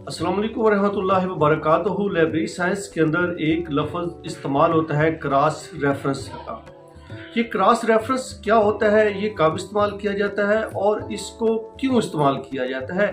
अस्सलाम वालेकुम वरहमतुल्लाहि वबरकातुहू। लाइब्रेरी साइंस के अंदर एक लफ्ज़ इस्तेमाल होता है क्रॉस रेफरेंस का। ये क्रॉस रेफरेंस क्या होता है, ये कब इस्तेमाल किया जाता है और इसको क्यों इस्तेमाल किया जाता है,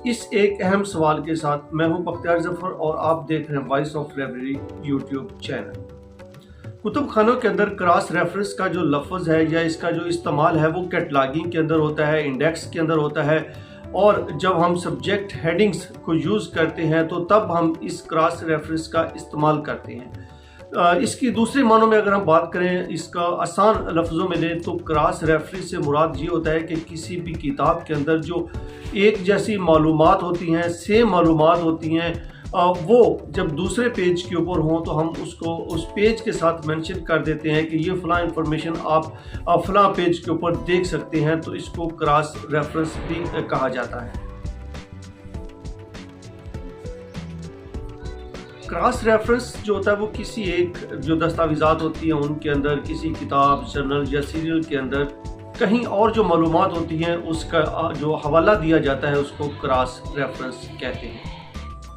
इस एक अहम सवाल के साथ मैं हूं बख्तियार जफर और आप देख रहे हैं voice of library YouTube channel. Qutub खानों के अंदर क्रॉस रेफरेंस का जो लफ्ज़ है या इसका जो इस्तेमाल है वो कैटलॉगिंग के अंदर होता है, इंडेक्स के अंदर होता है, और जब हम सब्जेक्ट हेडिंग्स को यूज़ करते हैं तो तब हम इस क्रॉस रेफरेंस का इस्तेमाल करते हैं। इसकी दूसरे मानों में अगर हम बात करें, इसका आसान लफ्ज़ों में लें तो क्रॉस रेफरेंस से मुराद ये होता है कि किसी भी किताब के अंदर जो एक जैसी मालूमात होती हैं, सेम मालूमात होती हैं, वो जब दूसरे पेज के ऊपर हों तो हम उसको उस पेज के साथ मेंशन कर देते हैं कि ये फ़लाँ इंफॉर्मेशन आप फ़लाँ पेज के ऊपर देख सकते हैं, तो इसको क्रॉस रेफरेंस भी कहा जाता है। क्रॉस रेफरेंस जो होता है वो किसी एक जो दस्तावेज़ात होती हैं उनके अंदर, किसी किताब, जर्नल या सीरियल के अंदर कहीं और जो मालूमात होती हैं उसका जो हवाला दिया जाता है उसको क्रॉस रेफरेंस कहते हैं।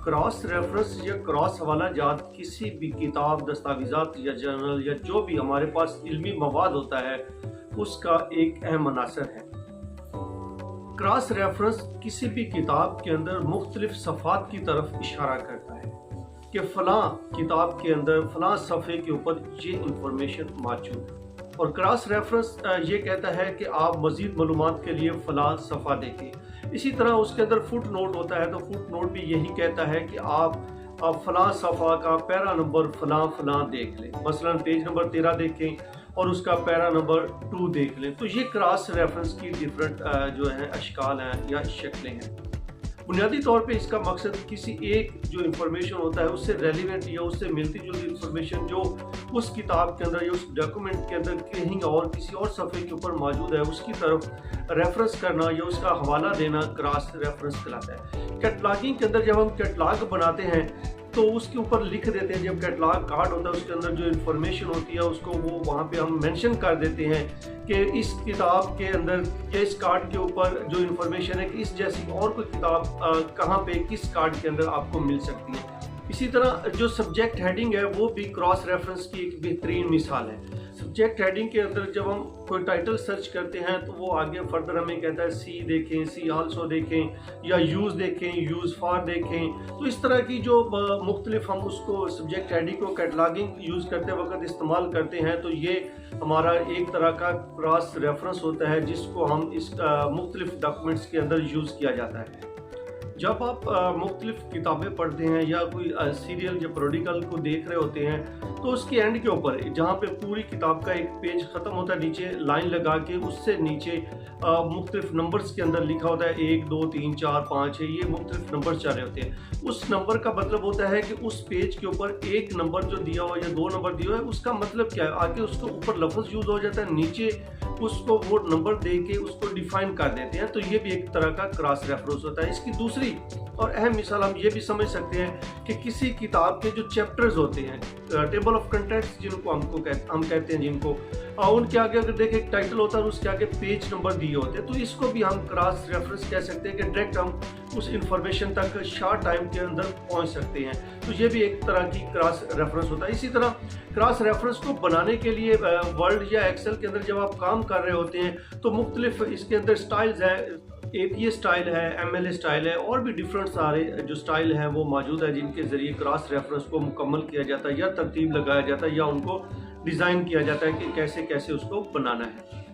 क्रॉस रेफरेंस या क्रॉस हवाला जात किसी भी किताब, दस्तावेज़ात या जर्नल या जो भी हमारे पास इल्मी मवाद होता है उसका एक अहम अनासर है। क्रॉस रेफरेंस किसी भी किताब के अंदर मुख्तलिफ सफ़ात की तरफ इशारा करता है कि फ़लाँ किताब के अंदर फ़लाँ सफ़े के ऊपर ये इंफॉर्मेशन मौजूद है, और क्रॉस रेफरेंस ये कहता है कि आप मज़ीद मालूमात के लिए फ़लाँ सफ़ा देखें। इसी तरह उसके अंदर फुट नोट होता है तो फुट नोट भी यही कहता है कि आप फ़लाँ सफ़ा का पैरा नंबर फ़लाँ फ़लाँ देख लें, मसलन पेज नंबर 13 देखें और उसका पैरा नंबर 2 देख लें। तो ये क्रॉस रेफरेंस की डिफरेंट जो है अशकाल हैं या शक्लें हैं। बुनियादी तौर पे इसका मकसद किसी एक जो इंफॉर्मेशन होता है उससे रेलिवेंट या उससे मिलती जुलती इंफॉर्मेशन जो उस किताब के अंदर या उस डॉक्यूमेंट के अंदर कहीं और किसी और सफ़े के ऊपर मौजूद है उसकी तरफ रेफरेंस करना या उसका हवाला देना क्रॉस रेफरेंस कहलाता है। कैटलॉगिंग के अंदर जब हम कैटलॉग बनाते हैं तो उसके ऊपर लिख देते हैं, जब कैटलॉग कार्ड होता है उसके अंदर जो इन्फॉर्मेशन होती है उसको वो वहाँ पे हम मेंशन कर देते हैं कि इस किताब के अंदर या इस कार्ड के ऊपर जो इन्फॉर्मेशन है कि इस जैसी और कोई किताब कहाँ पे किस कार्ड के अंदर आपको मिल सकती है। इसी तरह जो सब्जेक्ट हेडिंग है वो भी क्रॉस रेफरेंस की एक बेहतरीन मिसाल है। सब्जेक्ट हेडिंग के अंदर जब हम कोई टाइटल सर्च करते हैं तो वो आगे फर्दर हमें कहता है सी देखें, सी आल्सो देखें, या यूज़ देखें, यूज़ फॉर देखें। तो इस तरह की जो मुख्तलिफ हम उसको सब्जेक्ट हेडिंग को कैटलॉगिंग यूज़ करते वक्त इस्तेमाल करते हैं, तो ये हमारा एक तरह का क्रॉस रेफरेंस होता है जिसको हम इस मुख्तलिफ डॉक्यूमेंट्स के अंदर यूज़ किया जाता है। जब आप मुख्तलिफ किताबें पढ़ते हैं या कोई सीरियल या प्रोडिकल को देख रहे होते हैं तो उसके एंड के ऊपर जहाँ पे पूरी किताब का एक पेज ख़त्म होता है, नीचे लाइन लगा के उससे नीचे मुख्तलिफ नंबर्स के अंदर लिखा होता है 1 2 3 4 5 6, ये मुख्तलिफ नंबर चल रहे होते हैं। उस नंबर का मतलब होता है कि उस पेज के ऊपर एक नंबर जो दिया हुआ या 2 नंबर दिया हुआ है उसका मतलब क्या है, आगे उसको ऊपर लफ्ज़ यूज़ हो जाता है, नीचे उसको वो नंबर दे के उसको डिफाइन कर देते हैं। तो ये भी एक तरह का क्रॉस रेफरेंस होता है। इसकी दूसरी और अहम मिसाल हम ये भी समझ सकते हैं कि किसी किताब के जो चैप्टर्स होते हैं, टेबल ऑफ कंटेंट्स जिनको हम कहते हैं, जिनको उनके आगे अगर देखें एक टाइटल होता है और उसके आगे पेज नंबर दिए होते हैं, तो इसको भी हम क्रॉस रेफरेंस कह सकते हैं कि डायरेक्ट हम उस इंफॉर्मेशन तक शॉर्ट टाइम के अंदर पहुंच सकते हैं। तो ये भी एक तरह की क्रॉस रेफरेंस होता है। इसी तरह क्रॉस रेफरेंस को बनाने के लिए वर्ड या एक्सेल के अंदर जब आप काम कर रहे होते हैं तो मुख्तलिफ इसके अंदर स्टाइल्स है, APA स्टाइल है, MLA स्टाइल है, और भी डिफरेंट सारे जो स्टाइल हैं वो मौजूद है जिनके ज़रिए क्रॉस रेफरेंस को मुकम्मल किया जाता है या तरतीब लगाया जाता है या उनको डिज़ाइन किया जाता है कि कैसे कैसे उसको बनाना है।